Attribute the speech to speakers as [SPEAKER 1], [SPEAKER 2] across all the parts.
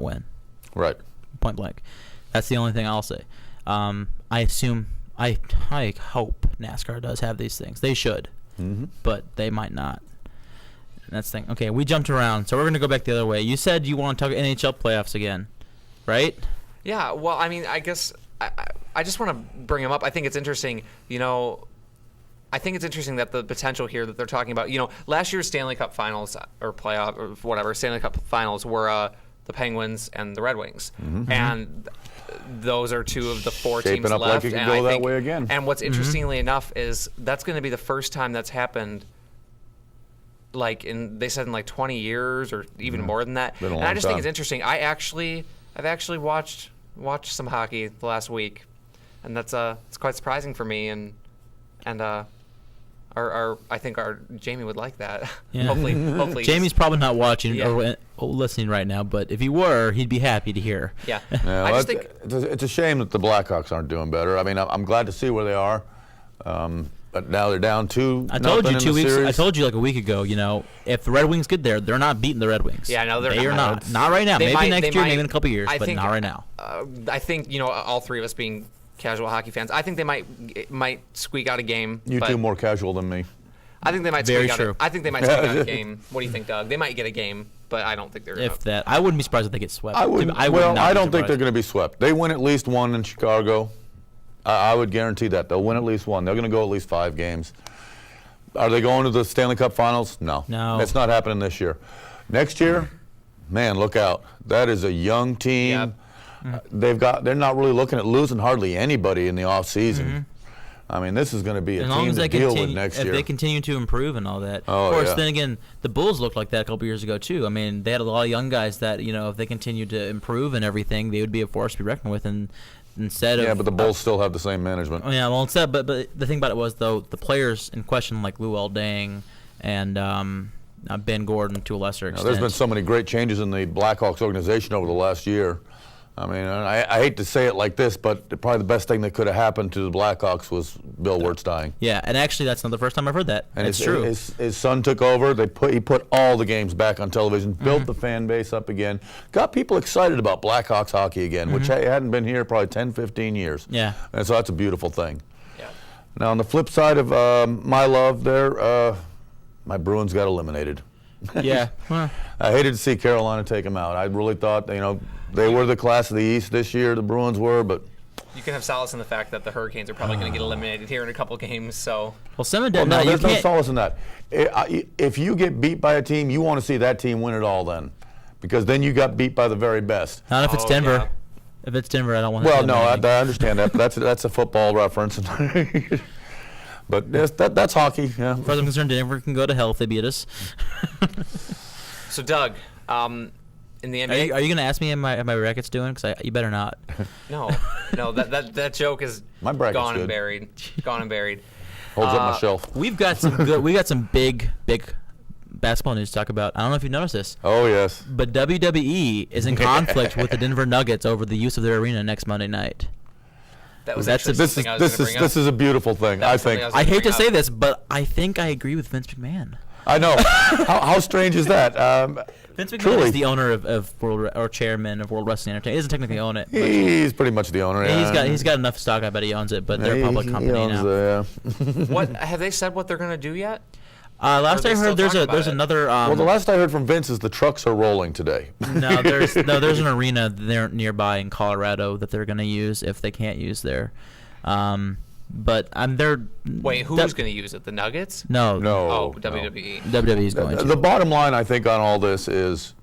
[SPEAKER 1] win.
[SPEAKER 2] Right.
[SPEAKER 1] Point blank. That's the only thing I'll say. I assume, I hope NASCAR does have these things. They should, but they might not. And that's the thing. Okay, we jumped around, so we're going to go back the other way. You said you want to talk NHL playoffs again, right?
[SPEAKER 3] Yeah, well, I mean, I guess I just want to bring them up. I think it's interesting, I think it's interesting that the potential here that they're talking about, last year's Stanley Cup Finals or playoff or whatever, Stanley Cup Finals were the Penguins and the Red Wings. And those are two of the four
[SPEAKER 2] Shaping
[SPEAKER 3] teams
[SPEAKER 2] up
[SPEAKER 3] left.
[SPEAKER 2] like it could
[SPEAKER 3] and
[SPEAKER 2] go
[SPEAKER 3] I
[SPEAKER 2] that
[SPEAKER 3] think,
[SPEAKER 2] way again.
[SPEAKER 3] And what's interestingly enough is that's going to be the first time that's happened they said in 20 years or even more than that.
[SPEAKER 2] Been a
[SPEAKER 3] And
[SPEAKER 2] long
[SPEAKER 3] I just think
[SPEAKER 2] time.
[SPEAKER 3] it's interesting. I've actually watched some hockey the last week, and that's it's quite surprising for me. And I think our Jamie would like that.
[SPEAKER 1] Yeah.
[SPEAKER 3] hopefully.
[SPEAKER 1] Jamie's probably not watching
[SPEAKER 3] Yeah.
[SPEAKER 1] or listening right now, but if he were, he'd be happy to hear.
[SPEAKER 3] Yeah.
[SPEAKER 2] Yeah,
[SPEAKER 3] I
[SPEAKER 2] well,
[SPEAKER 3] just think
[SPEAKER 2] it's a shame that the Blackhawks aren't doing better. I mean, I'm glad to see where they are, but now they're down 2-0
[SPEAKER 1] I told you
[SPEAKER 2] in
[SPEAKER 1] 2
[SPEAKER 2] the
[SPEAKER 1] weeks.
[SPEAKER 2] series.
[SPEAKER 1] I told you a week ago. If the Red Wings get there, they're not beating the Red Wings.
[SPEAKER 3] Yeah, no, they're
[SPEAKER 1] they are
[SPEAKER 3] not.
[SPEAKER 1] not. Not right now.
[SPEAKER 3] They
[SPEAKER 1] Maybe
[SPEAKER 3] might-
[SPEAKER 1] next
[SPEAKER 3] they
[SPEAKER 1] year,
[SPEAKER 3] might-
[SPEAKER 1] maybe in a couple of years,
[SPEAKER 3] I
[SPEAKER 1] but
[SPEAKER 3] think,
[SPEAKER 1] not right now.
[SPEAKER 3] I think all three of us being casual hockey fans, I think they might squeak out a game.
[SPEAKER 2] You
[SPEAKER 3] but
[SPEAKER 2] two more casual than me.
[SPEAKER 3] I think they might
[SPEAKER 1] Very
[SPEAKER 3] squeak
[SPEAKER 1] true.
[SPEAKER 3] out. I think they might squeak out a game. What do you think, Doug? They might get a game, but I don't think they're.
[SPEAKER 1] If that, I wouldn't be surprised if they get swept.
[SPEAKER 2] I would
[SPEAKER 1] not
[SPEAKER 2] don't
[SPEAKER 1] be
[SPEAKER 2] think they're
[SPEAKER 1] surprised.
[SPEAKER 2] going to be swept. They win at least one in Chicago. I would guarantee that they'll win at least one. They're going to go at least 5 games. Are they going to the Stanley Cup Finals? No.
[SPEAKER 1] No.
[SPEAKER 2] It's not happening this year. Next year, man, look out. That is a young team. They're not really looking at losing hardly anybody in the off season. I mean, this is going to be a
[SPEAKER 1] As long
[SPEAKER 2] team
[SPEAKER 1] as
[SPEAKER 2] to
[SPEAKER 1] they
[SPEAKER 2] deal
[SPEAKER 1] continue,
[SPEAKER 2] with next
[SPEAKER 1] if
[SPEAKER 2] year.
[SPEAKER 1] they continue to improve and all that.
[SPEAKER 2] Oh,
[SPEAKER 1] of course,
[SPEAKER 2] yeah.
[SPEAKER 1] then again, the Bulls looked like that a couple years ago too. I mean, they had a lot of young guys that if they continue to improve and everything, they would be a force to be reckoned with. And instead of
[SPEAKER 2] But the Bulls still have the same management.
[SPEAKER 1] Oh, yeah, well, instead, but the thing about it was though the players in question like Lou Dang and Ben Gordon to a lesser extent.
[SPEAKER 2] There's been so many great changes in the Blackhawks organization over the last year. I mean, I hate to say it like this, but probably the best thing that could have happened to the Blackhawks was Bill Wirtz dying.
[SPEAKER 1] Yeah, and actually, that's not the first time I've heard that.
[SPEAKER 2] And
[SPEAKER 1] it's true.
[SPEAKER 2] His son took over. He put all the games back on television, built the fan base up again, got people excited about Blackhawks hockey again, which hadn't been here probably 10, 15 years.
[SPEAKER 1] Yeah.
[SPEAKER 2] And so that's a beautiful thing.
[SPEAKER 3] Yeah.
[SPEAKER 2] Now, on the flip side of my love there, my Bruins got eliminated.
[SPEAKER 1] Yeah. Well,
[SPEAKER 2] I hated to see Carolina take them out. I really thought, they were the class of the East this year, the Bruins were, but
[SPEAKER 3] You can have solace in the fact that the Hurricanes are probably going to get eliminated here in a couple games. So
[SPEAKER 1] well, Simon
[SPEAKER 2] well,
[SPEAKER 1] did.
[SPEAKER 2] no,
[SPEAKER 1] you
[SPEAKER 2] there's no
[SPEAKER 1] can't.
[SPEAKER 2] solace in that. If you get beat by a team, you want to see that team win it all then, because then you got beat by the very best.
[SPEAKER 1] Not if it's
[SPEAKER 3] Oh,
[SPEAKER 1] Denver.
[SPEAKER 3] yeah.
[SPEAKER 1] If it's Denver, I don't want.
[SPEAKER 2] Well, no, I understand that. But that's a football reference. But that's hockey. Yeah.
[SPEAKER 1] As far as I'm concerned, Denver can go to hell if they beat us.
[SPEAKER 3] So Doug, in the
[SPEAKER 1] Are
[SPEAKER 3] NBA,
[SPEAKER 1] you going to ask me how my bracket's doing? Because you better not.
[SPEAKER 3] no, that joke is
[SPEAKER 2] My bracket's
[SPEAKER 3] gone and
[SPEAKER 2] good.
[SPEAKER 3] buried. Gone and buried.
[SPEAKER 2] Holds up my shelf.
[SPEAKER 1] We've got some good. We got some big basketball news to talk about. I don't know if you noticed this,
[SPEAKER 2] Oh yes.
[SPEAKER 1] but WWE is in conflict with the Denver Nuggets over the use of their arena next Monday night.
[SPEAKER 3] That was
[SPEAKER 1] That's
[SPEAKER 3] actually
[SPEAKER 1] a-
[SPEAKER 3] something I was going to bring up.
[SPEAKER 2] This is a beautiful thing.
[SPEAKER 3] That
[SPEAKER 2] I
[SPEAKER 3] was something
[SPEAKER 2] think.
[SPEAKER 3] I was
[SPEAKER 1] I hate to
[SPEAKER 3] bring
[SPEAKER 1] say
[SPEAKER 3] up.
[SPEAKER 1] this, but I think I agree with Vince McMahon.
[SPEAKER 2] I know. How strange is that?
[SPEAKER 1] Vince McMahon
[SPEAKER 2] Truly.
[SPEAKER 1] is the owner of World or chairman of World Wrestling Entertainment. He doesn't technically own it. But
[SPEAKER 2] He's pretty much the owner. Yeah.
[SPEAKER 1] he's got enough stock. I bet he owns it. But they're a public
[SPEAKER 2] He
[SPEAKER 1] company
[SPEAKER 2] owns
[SPEAKER 1] now.
[SPEAKER 3] What have they said? What they're going to do yet?
[SPEAKER 1] Last
[SPEAKER 3] Are
[SPEAKER 1] I
[SPEAKER 3] they
[SPEAKER 1] heard,
[SPEAKER 3] still
[SPEAKER 1] there's
[SPEAKER 3] talking about it?
[SPEAKER 1] another.
[SPEAKER 2] Well, the last I heard from Vince is the trucks are rolling today.
[SPEAKER 1] there's an arena there nearby in Colorado that they're going to use if they can't use there. But they're
[SPEAKER 3] Wait, who's going to use it? The Nuggets?
[SPEAKER 1] No,
[SPEAKER 2] No.
[SPEAKER 3] Oh,
[SPEAKER 2] no.
[SPEAKER 3] WWE.
[SPEAKER 1] WWE's going to.
[SPEAKER 2] The bottom line, I think, on all this is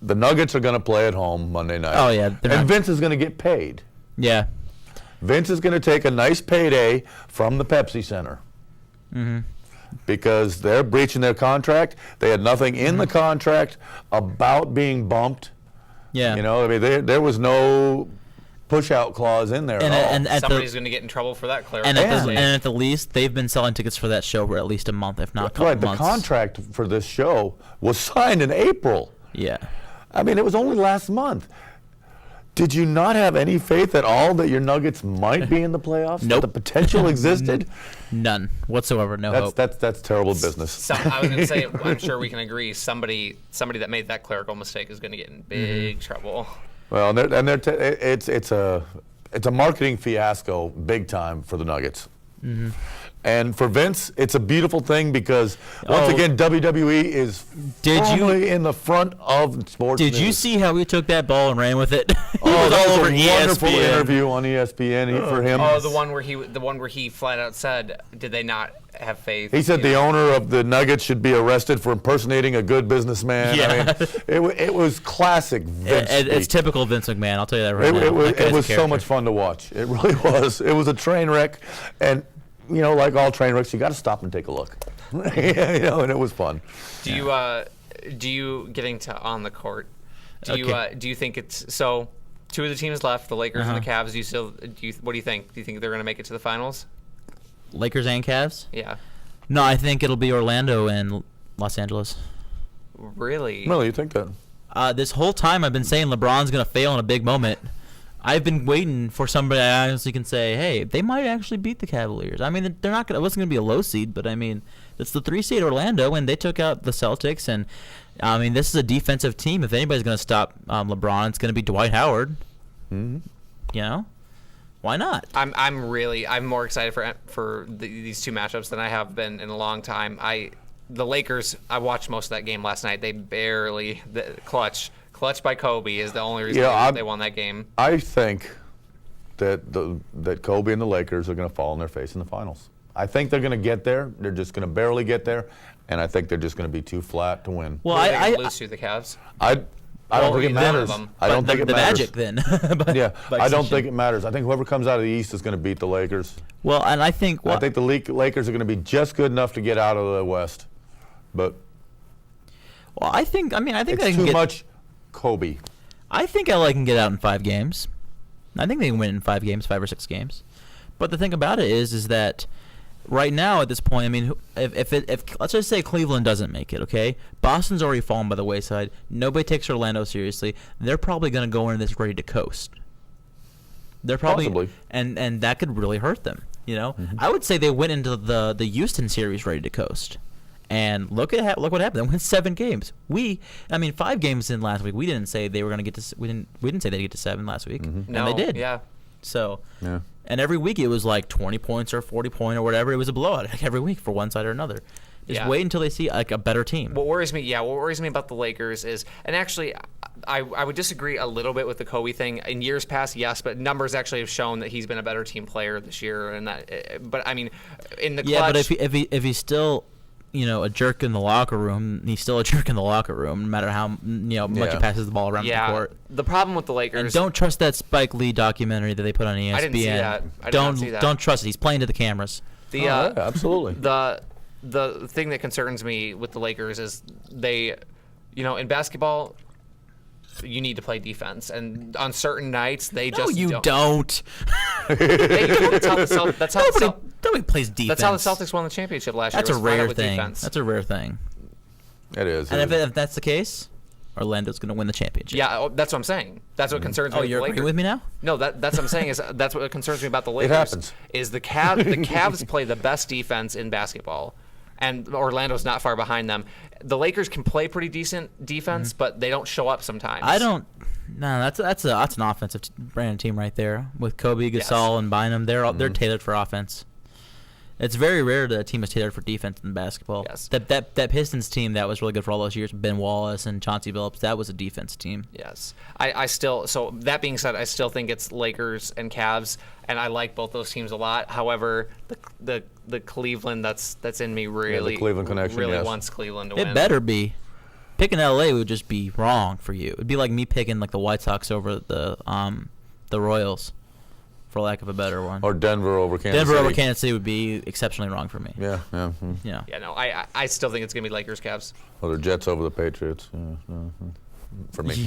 [SPEAKER 2] the Nuggets are going to play at home Monday night.
[SPEAKER 1] Oh, yeah, they're
[SPEAKER 2] And
[SPEAKER 1] not-
[SPEAKER 2] Vince is going to get paid.
[SPEAKER 1] Yeah.
[SPEAKER 2] Vince is going to take a nice payday from the Pepsi Center. Because they're breaching their contract. They had nothing in the contract about being bumped.
[SPEAKER 1] Yeah.
[SPEAKER 2] I mean, there was no push-out clause in there
[SPEAKER 1] And-
[SPEAKER 2] at all.
[SPEAKER 1] and at
[SPEAKER 3] Somebody's
[SPEAKER 1] the
[SPEAKER 3] going to get in trouble for that, Claire.
[SPEAKER 1] and at,
[SPEAKER 2] Yeah.
[SPEAKER 1] the, and at the least, they've been selling tickets for that show for at least a month, if not a couple
[SPEAKER 2] Right, the
[SPEAKER 1] months.
[SPEAKER 2] contract for this show was signed in April.
[SPEAKER 1] Yeah.
[SPEAKER 2] I mean, it was only last month. Did you not have any faith at all that your Nuggets might be in the playoffs?
[SPEAKER 1] Nope.
[SPEAKER 2] That the potential existed?
[SPEAKER 1] None whatsoever. No hope.
[SPEAKER 2] That's terrible business.
[SPEAKER 3] I was going to say, I'm sure we can agree. Somebody that made that clerical mistake is going to get in big trouble.
[SPEAKER 2] Well, it's a marketing fiasco, big time for the Nuggets. Mm-hmm. And for Vince, it's a beautiful thing because once again, WWE is firmly in the front of sports.
[SPEAKER 1] Did you see how he took that ball and ran with it?
[SPEAKER 2] Oh, that was
[SPEAKER 1] all over
[SPEAKER 2] a wonderful interview on ESPN for him.
[SPEAKER 3] Oh, the one where he flat out said, "Did they not have faith?"
[SPEAKER 2] He said the owner of the Nuggets should be arrested for impersonating a good businessman.
[SPEAKER 1] Yeah.
[SPEAKER 2] I mean, it was classic Vince.
[SPEAKER 1] It's typical Vince McMahon. I'll tell you that right now.
[SPEAKER 2] It was so much fun to watch. It really was. It was a train wreck, and like all train wrecks, you got to stop and take a look. And it was fun.
[SPEAKER 3] Do you getting to on the court? Do you think it's so? Two of the teams left, the Lakers and the Cavs. What do you think? Do you think they're going to make it to the finals?
[SPEAKER 1] Lakers and Cavs?
[SPEAKER 3] Yeah.
[SPEAKER 1] No, I think it'll be Orlando and Los Angeles.
[SPEAKER 3] Really?
[SPEAKER 2] Really, you think that?
[SPEAKER 1] This whole time I've been saying LeBron's going to fail in a big moment. I've been waiting for somebody I honestly can say, hey, they might actually beat the Cavaliers. I mean, they're not going. It wasn't going to be a low seed, but I mean, it's the 3 seed Orlando, and they took out the Celtics. And I mean, this is a defensive team. If anybody's going to stop LeBron, it's going to be Dwight Howard. Mm-hmm. Why not?
[SPEAKER 3] I'm more excited for these two matchups than I have been in a long time. The Lakers, I watched most of that game last night. They barely clutch by Kobe is the only reason they won that game.
[SPEAKER 2] I think that Kobe and the Lakers are going to fall on their face in the finals. I think they're going to get there. They're just going to barely get there, and I think they're just going to be too flat to win.
[SPEAKER 3] Well, I lose to the Cavs.
[SPEAKER 2] I don't think it matters. I don't think it matters.
[SPEAKER 1] The Magic then.
[SPEAKER 2] Yeah, I don't think it matters. I think whoever comes out of the East is going to beat the Lakers.
[SPEAKER 1] Well, and I think
[SPEAKER 2] the Lakers are going to be just good enough to get out of the West, but
[SPEAKER 1] I think
[SPEAKER 2] it's
[SPEAKER 1] they can
[SPEAKER 2] too much Kobe.
[SPEAKER 1] I think LA can get out in 5 games. I think they can win in 5 games, 5 or 6 games. But the thing about it is that right now at this point, I mean, if let's just say Cleveland doesn't make it, okay? Boston's already fallen by the wayside. Nobody takes Orlando seriously. They're probably going to go into this ready to coast. They're probably
[SPEAKER 2] Possibly.
[SPEAKER 1] And that could really hurt them.
[SPEAKER 2] Mm-hmm.
[SPEAKER 1] I would say they went into the Houston series ready to coast. And look what happened. They won 7 games. 5 games in last week. We didn't say they were going to get to. We didn't say they'd get to 7 last week.
[SPEAKER 2] Mm-hmm.
[SPEAKER 3] No,
[SPEAKER 1] and they did.
[SPEAKER 3] Yeah.
[SPEAKER 1] So.
[SPEAKER 2] Yeah.
[SPEAKER 1] And every week it was like 20 points or 40 point or whatever. It was a blowout every week for one side or another. Just wait until they see like a better team.
[SPEAKER 3] What worries me about the Lakers is, and actually, I would disagree a little bit with the Kobe thing. In years past, yes, but numbers actually have shown that he's been a better team player this year. And that, but I mean, in the clutch,
[SPEAKER 1] yeah, but if he's still a jerk in the locker room, he's still a jerk in the locker room, no matter how much he passes the ball around the court.
[SPEAKER 3] The problem with the Lakers.
[SPEAKER 1] And don't trust that Spike Lee documentary that they put on ESPN.
[SPEAKER 3] I didn't see that. I did not see that.
[SPEAKER 1] Don't trust it. He's playing to the cameras.
[SPEAKER 2] Yeah, absolutely.
[SPEAKER 3] The thing that concerns me with the Lakers is they, in basketball, you need to play defense, and on certain nights they just
[SPEAKER 1] don't.
[SPEAKER 3] That's how
[SPEAKER 1] nobody plays defense.
[SPEAKER 3] That's how the Celtics won the championship last year.
[SPEAKER 1] That's a rare thing.
[SPEAKER 3] Defense.
[SPEAKER 1] That's a rare thing.
[SPEAKER 2] It is.
[SPEAKER 1] And if that's the case, Orlando's going to win the championship.
[SPEAKER 3] Yeah, that's what I'm saying. That's what concerns me.
[SPEAKER 1] Oh, you're agreeing with me now?
[SPEAKER 3] No, that's what I'm saying is that's what concerns me about the Lakers.
[SPEAKER 2] It happens.
[SPEAKER 3] Is the Cavs play the best defense in basketball, and Orlando's not far behind them. The Lakers can play pretty decent defense, but they don't show up sometimes.
[SPEAKER 1] No, that's an offensive brand team right there with Kobe, Gasol, and Bynum. They're tailored for offense. It's very rare that a team is tailored for defense in basketball.
[SPEAKER 3] Yes.
[SPEAKER 1] That Pistons team that was really good for all those years, Ben Wallace and Chauncey Billups, that was a defense team.
[SPEAKER 3] Yes. I still, so that being said, I still think it's Lakers and Cavs, and I like both those teams a lot. However, the Cleveland that's in me really,
[SPEAKER 2] the Cleveland connection,
[SPEAKER 3] really wants Cleveland to win.
[SPEAKER 1] It better be. Picking LA would just be wrong for you. It'd be like me picking like the White Sox over the Royals, for lack of a better one.
[SPEAKER 2] Or Denver over Kansas City.
[SPEAKER 1] Denver over Kansas City would be exceptionally wrong for me.
[SPEAKER 2] Yeah.
[SPEAKER 3] Yeah, no, I still think it's going to be Lakers, Cavs.
[SPEAKER 2] Or the Jets over the Patriots. For me.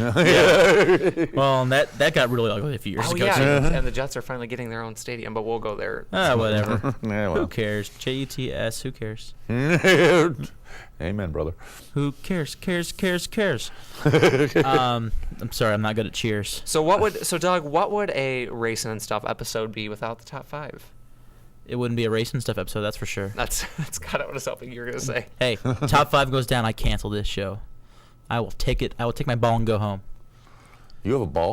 [SPEAKER 1] Well, and that got really ugly a few years ago.
[SPEAKER 3] Yeah, and the Jets are finally getting their own stadium, but we'll go there.
[SPEAKER 1] Whatever.
[SPEAKER 2] Yeah, well.
[SPEAKER 1] Who cares? JUTS, who cares?
[SPEAKER 2] Amen, brother.
[SPEAKER 1] Who cares? I'm sorry, I'm not good at cheers.
[SPEAKER 3] So Doug, what would a Racin' and Stuff episode be without the top 5?
[SPEAKER 1] It wouldn't be a Racing Stuff episode, that's for sure.
[SPEAKER 3] That's kind of what I was hoping you were gonna say.
[SPEAKER 1] Hey, top 5 goes down, I cancel this show. I will take it. I will take my ball and go home.
[SPEAKER 2] You have a ball?